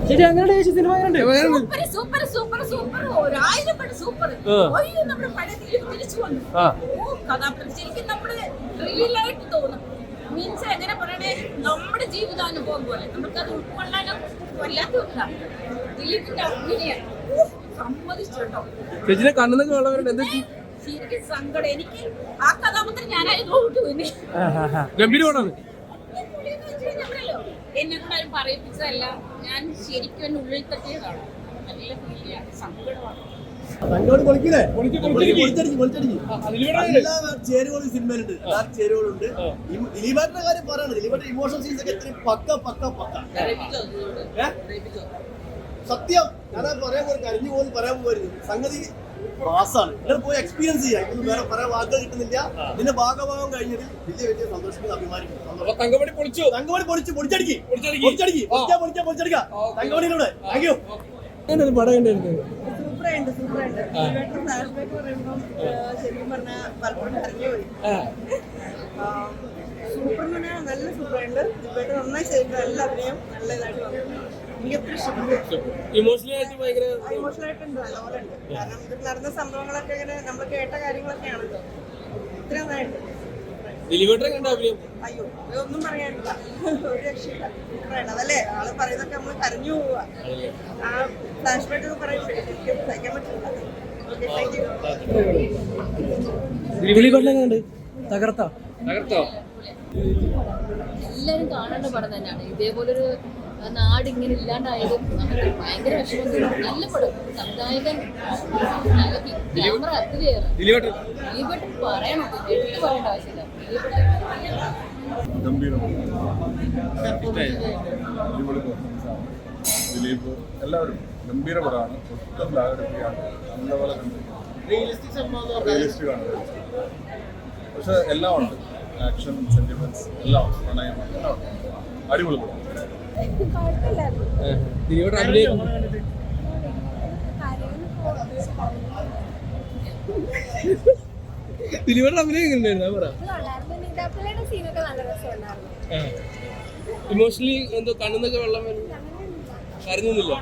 ശരി, അങ്ങനെ cinema super super super 1000 പടം സൂപ്പർ. നമ്മുടെ പഴയ തിരിച്ചു വന്നു. കഥാപാത്രം ശരിക്കും നമ്മള് റിയൽ ആയിട്ട് തോന്നും. മീൻസ് എങ്ങനെ പറയണേ, നമ്മുടെ ജീവിതാനുഭവം പോലെ നമുക്കത് ഉൾക്കൊള്ളാനും വല്ലാത്ത ദിലീപിന്റെ അഭിനയം സമ്മതിച്ചിട്ടോ. ശരിക്കും സങ്കടം. എനിക്ക് ആ കഥാപാത്രം ഞാനായിരുന്നു പോയി. എന്നെ കൂടെ ആരും പറയിപ്പിച്ചതല്ല, ഞാൻ ശരിക്കും എന്നെ ഉള്ളിൽ തട്ടിയതാണ്. നല്ല ഫീലിയാണ്, സങ്കടമാണ്. എല്ലാ ചേരുവകളും സിനിമയിലുണ്ട്, എല്ലാ ചേരുവകളുണ്ട്. ദിലീപേട്ടന്റെ കാര്യം പറയണത്, ദിലീപേട്ടന്റെ ഇമോഷണൽ സീൻസ് ഒക്കെ എത്ര പക്ക സത്യം. ഞാൻ കരഞ്ഞു പോകുന്നു പറയാൻ പോകരുത്. സംഗതി മാസാണ്. നിങ്ങൾ പോയി എക്സ്പീരിയൻസ് ചെയ്യാം. ഇതൊന്നും വേറെ പറയാൻ വാക്കുകൾ കിട്ടുന്നില്ല. ഇതിന്റെ ഭാഗഭാഗം കഴിഞ്ഞതിൽ വലിയ സന്തോഷിക്കുന്നു, അഭിമാനിക്കുന്നു. തങ്കമണി പൊളിച്ചടിക്കുക. തങ്കമണിയിലൂടെ താങ്ക് യു. സൂപ്പറായിട്ട് ഫ്ലാഷ് ബാക്ക് പറയുമ്പോൾ ശരിക്കും പറഞ്ഞാൽ പലപ്പോഴും കരഞ്ഞുപോയി. സൂപ്പർ എന്ന് പറഞ്ഞാൽ നല്ല സൂപ്പറായിട്ട് ഇപ്പോഴത്തെ നന്നായി ചെയ്തിട്ട് നല്ല അഭിനയം നല്ല ഇതായിട്ട് വന്നു. എനിക്ക് എത്ര ഇഷ്ടപ്പെട്ടു. ഇമോഷണലായിട്ട് ഉണ്ട്, നല്ലപോലെ ഉണ്ട്. കാരണം ഇത് നടന്ന സംഭവങ്ങളൊക്കെ ഇങ്ങനെ നമ്മൾ കേട്ട കാര്യങ്ങളൊക്കെയാണല്ലോ. ഇത്ര നന്നായിട്ട്. അയ്യോ, ഇതൊന്നും പറയാനില്ല, ഒരു രക്ഷയില്ല. സൂപ്പറായിട്ട് അതല്ലേ ആള് പറയുന്നൊക്കെ നമ്മൾ കരഞ്ഞു പോവുക. ആ ഫ്ലാഷ് ബാക്ക് ഒക്കെ പറയുമ്പോൾ എനിക്ക് സഹിക്കാൻ പറ്റില്ല. Okay, thank you. തകർത്തോ എല്ലാവരും കാണേണ്ട പടം തന്നെയാണ്. ഇതേപോലൊരു നാട് ഇങ്ങനെ ഇല്ലാണ്ടായതും നമുക്ക് ഭയങ്കര വിഷമം തോന്നും. നല്ല പടം, സംവിധായകൻ നല്ല ക്യാമറ അത്രയേറെ. ദിലീപേട്ടൻ പറയണം, എടുത്ത് പറയേണ്ട ആവശ്യമില്ല. ദിലീപ് എല്ലാവരും ഗംഭീര പടമാണ്. ഒട്ടും ലാഗടിക്കുകയാണ്, നല്ലപോലെ റിയലിസ്റ്റിക് ആണ്. പക്ഷെ എല്ലാം ഉണ്ട്, ആക്ഷൻ, സെന്റിമെന്റ്സ് എല്ലാം, പ്രണയം എല്ലാം ഉണ്ട്. അടിപൊളി പടം. ഇമോഷണലി എന്തോ കണ്ണുന്നൊക്കെ വെള്ളം കരഞ്ഞൊന്നുമില്ല.